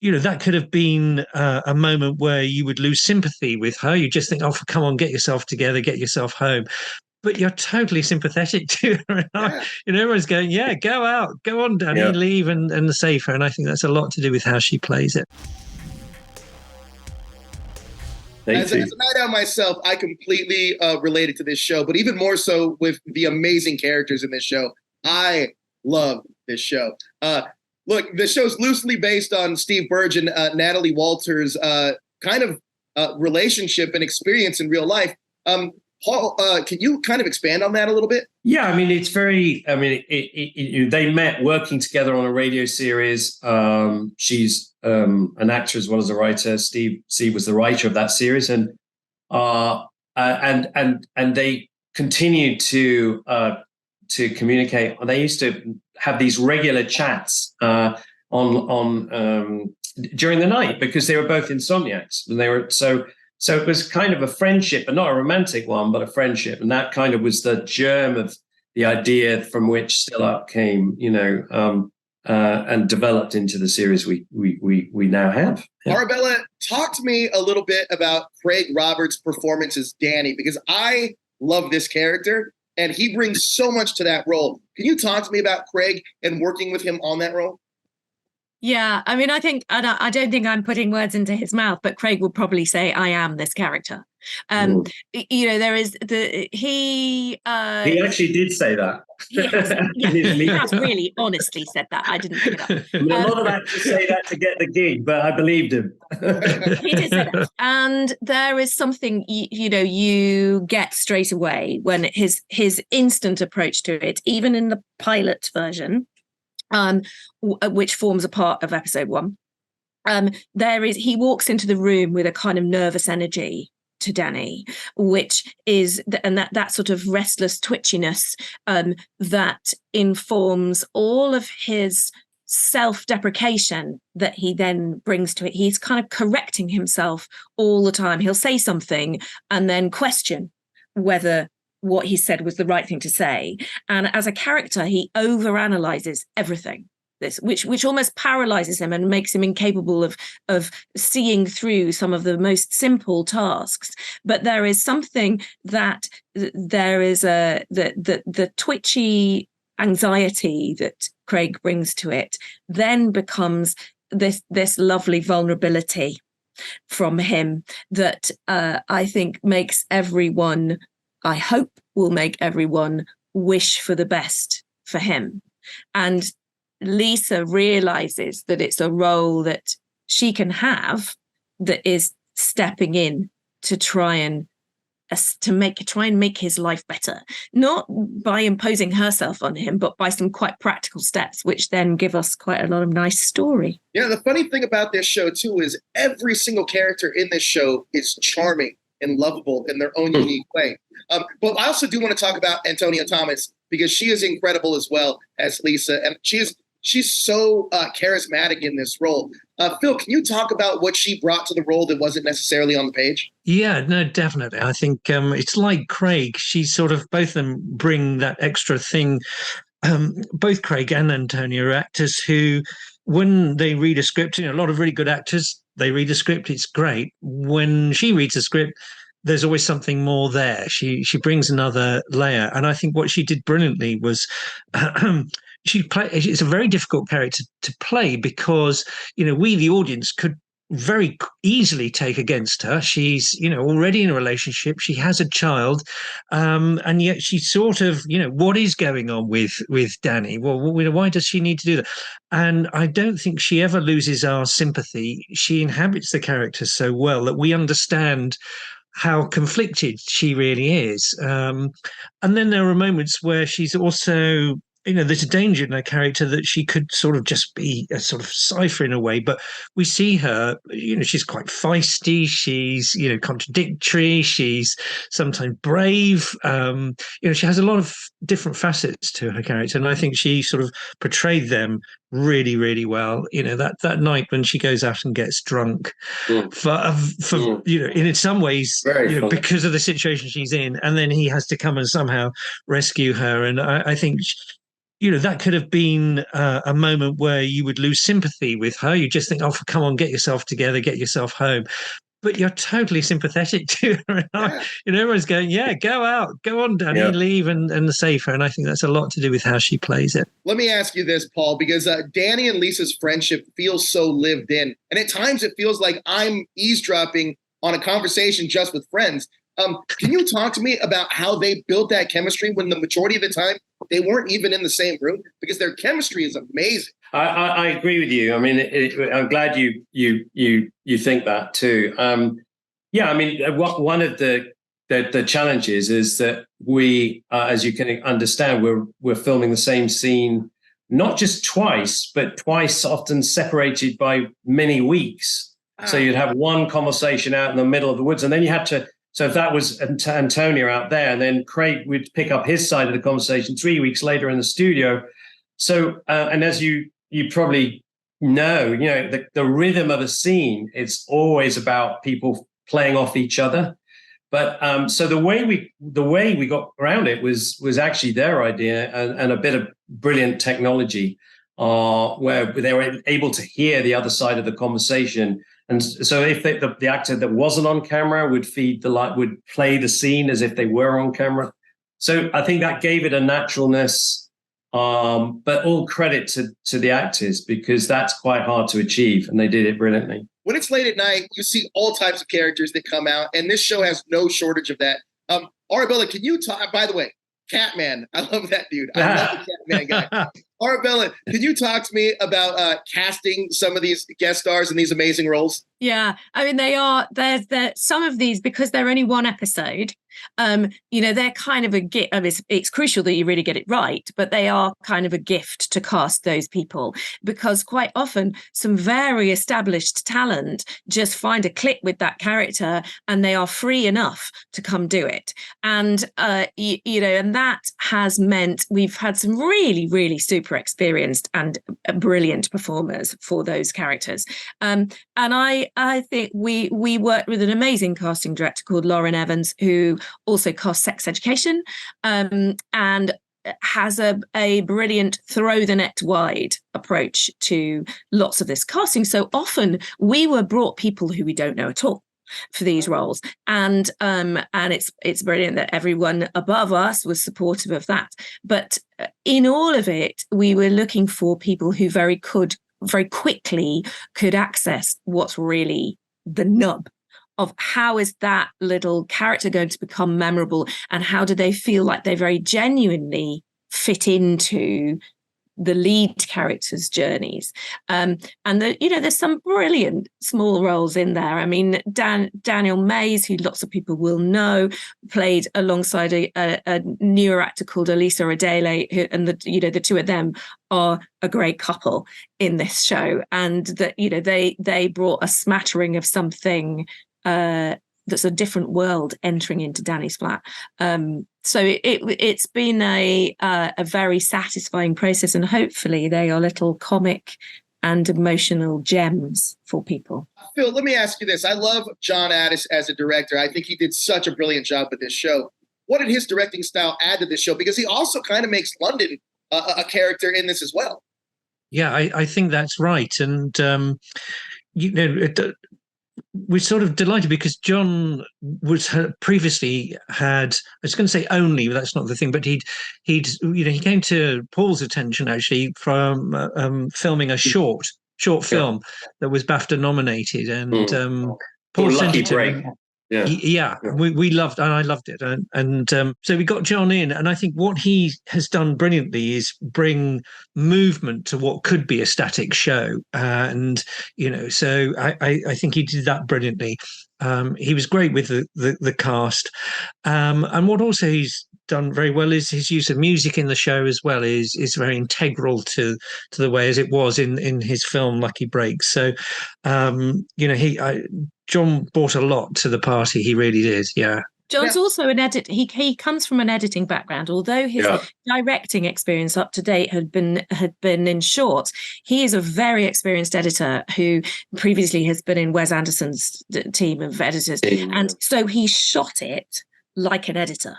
that could have been a moment where you would lose sympathy with her. You just think, oh, come on, get yourself together, get yourself home. But you're totally sympathetic to her. Yeah. Everyone's going, yeah, go out, go on, Danny, leave and save her. And I think that's a lot to do with how she plays it. As a night owl myself, I completely related to this show, but even more so with the amazing characters in this show. I love this show. Look, the show's loosely based on Steve Burge and Natalie Walters' kind of relationship and experience in real life. Paul, can you kind of expand on that a little bit? Yeah, I mean, it's very, I mean, they met working together on a radio series. She's an actor as well as a writer. Steve was the writer of that series. And they continued to communicate. They used to have these regular chats on during the night because they were both insomniacs. And they were so it was kind of a friendship, but not a romantic one, but a friendship. And that kind of was the germ of the idea from which Still Up came, and developed into the series we now have. Yeah. Arabella, talk to me a little bit about Craig Roberts' performance as Danny, because I love this character and he brings so much to that role. Can you talk to me about Craig and working with him on that role? Yeah, I mean, I don't think I'm putting words into his mouth, but Craig will probably say, I am this character. There is he actually did say that. He has really honestly said that. I didn't pick it up. A lot of actors say that to get the gig, but I believed him. He did say that. And there is something, you get straight away when his instant approach to it, even in the pilot version, which forms a part of episode 1. He walks into the room with a kind of nervous energy to Danny, which is that sort of restless twitchiness that informs all of his self-deprecation that he then brings to it. He's kind of correcting himself all the time. He'll say something and then question whether what he said was the right thing to say. And as a character, he overanalyzes everything. Which almost paralyzes him and makes him incapable of seeing through some of the most simple tasks. But there is something that there is the twitchy anxiety that Craig brings to it then becomes this lovely vulnerability from him that I think makes everyone, I hope will make everyone wish for the best for him. And Lisa realizes that it's a role that she can have that is stepping in to try and make his life better, not by imposing herself on him, but by some quite practical steps, which then give us quite a lot of nice story. Yeah, the funny thing about this show too is every single character in this show is charming and lovable in their own unique way. But I also do want to talk about Antonia Thomas because she is incredible as well as Lisa, and she's so charismatic in this role. Phil, can you talk about what she brought to the role that wasn't necessarily on the page? Yeah, no, definitely. I think it's like Craig. She sort of, both of them bring that extra thing. Both Craig and Antonia are actors who, when they read a script, a lot of really good actors, they read a script, it's great. When she reads a script, there's always something more there. She brings another layer. And I think what she did brilliantly was it's a very difficult character to play because, we, the audience, could very easily take against her. She's, already in a relationship. She has a child. And yet she's sort of, what is going on with Danny? Well, why does she need to do that? And I don't think she ever loses our sympathy. She inhabits the character so well that we understand how conflicted she really is. And then there are moments where she's also, there's a danger in her character that she could sort of just be a sort of cipher in a way, but we see her, she's quite feisty, she's, contradictory, she's sometimes brave. She has a lot of different facets to her character, and I think she sort of portrayed them really, really well. That night when she goes out and gets drunk for in some ways, because of the situation she's in, and then he has to come and somehow rescue her. And I think that could have been a moment where you would lose sympathy with her. You just think, oh, come on, get yourself together, get yourself home. But you're totally sympathetic to her. Everyone's going, yeah, go out, go on, Danny, leave and save her. And I think that's a lot to do with how she plays it. Let me ask you this, Paul, because Danny and Lisa's friendship feels so lived in. And at times it feels like I'm eavesdropping on a conversation just with friends. Can you talk to me about how they built that chemistry when the majority of the time they weren't even in the same room? Because their chemistry is amazing. I agree with you. I mean, I'm glad you think that too. One of the challenges is that we, as you can understand, we're filming the same scene not just twice, but twice, often separated by many weeks. So you'd have one conversation out in the middle of the woods, and then you had to. So if that was Antonia out there, and then Craig would pick up his side of the conversation 3 weeks later in the studio. So, and as you probably know, the rhythm of a scene, it's always about people playing off each other. But so the way we got around it was actually their idea and a bit of brilliant technology, where they were able to hear the other side of the conversation. And so if the actor that wasn't on camera would would play the scene as if they were on camera. So I think that gave it a naturalness, but all credit to the actors, because that's quite hard to achieve, and they did it brilliantly. When it's late at night, you see all types of characters that come out, and this show has no shortage of that. Arabella, can you talk, by the way, Catman, I love that dude. I love the Catman guy. Arabella, can you talk to me about casting some of these guest stars in these amazing roles? Yeah, I mean, they're some of these, because they're only one episode, they're kind of a gift. I mean, it's crucial that you really get it right, but they are kind of a gift to cast those people, because quite often some very established talent just find a click with that character and they are free enough to come do it. And, and that has meant we've had some really, really super experienced and brilliant performers for those characters. And I think we worked with an amazing casting director called Lauren Evans, who also cast Sex Education, and has a brilliant throw the net wide approach to lots of this casting. So often we were brought people who we don't know at all for these roles, and it's brilliant that everyone above us was supportive of that. But in all of it, we were looking for people who very quickly could access what's really the nub of how is that little character going to become memorable, and how do they feel like they very genuinely fit into the lead characters' journeys. There's some brilliant small roles in there. I mean, Daniel Mays, who lots of people will know, played alongside a newer actor called Elisa Adele, and the two of them are a great couple in this show, and that they brought a smattering of something that's a different world entering into Danny's flat. So it's been a very satisfying process, and hopefully they are little comic and emotional gems for people. Phil, let me ask you this. I love John Addis as a director. I think he did such a brilliant job with this show. What did his directing style add to this show? Because he also kind of makes London a character in this as well. Yeah, I think that's right. And, we're sort of delighted because John previously had, I was going to say only, but that's not the thing, but he came to Paul's attention actually from filming a short film that was BAFTA nominated, and Paul sent it to him. We loved, and I loved it, and so we got John in, and I think what he has done brilliantly is bring movement to what could be a static show, and so I think he did that brilliantly. He was great with the cast, and what also he's done very well is his use of music in the show as well is very integral to the way as it was in his film Lucky Breaks. So John brought a lot to the party. He really did. Yeah. John's also an editor. He comes from an editing background. Although his directing experience up to date had been in shorts, he is a very experienced editor who previously has been in Wes Anderson's team of editors, and so he shot it like an editor.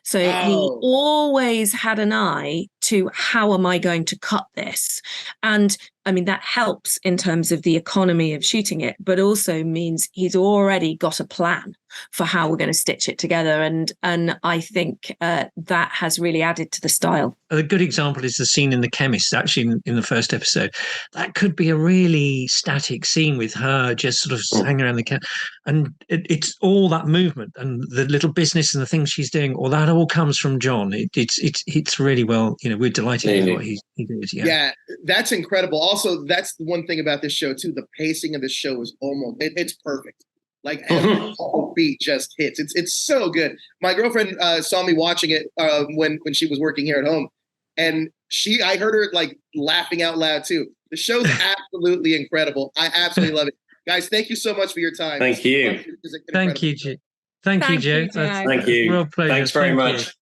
So he always had an eye to how am I going to cut this? And I mean, that helps in terms of the economy of shooting it, but also means he's already got a plan for how we're going to stitch it together. And I think that has really added to the style. A good example is the scene in The Chemist, actually in the first episode. That could be a really static scene with her just sort of hanging around the camp. And it's all that movement and the little business and the things she's doing, all that all comes from John. It's really well, we're delighted with what he did. Yeah, that's incredible. Also, that's the one thing about this show too. The pacing of the show is it's perfect. Like every beat just hits. It's so good. My girlfriend saw me watching it when she was working here at home, and I heard her like laughing out loud too. The show's absolutely incredible. I absolutely love it. Guys, thank you so much for your time. Thank you. Thank you, Joe. Thank you. Real pleasure. Thanks very much.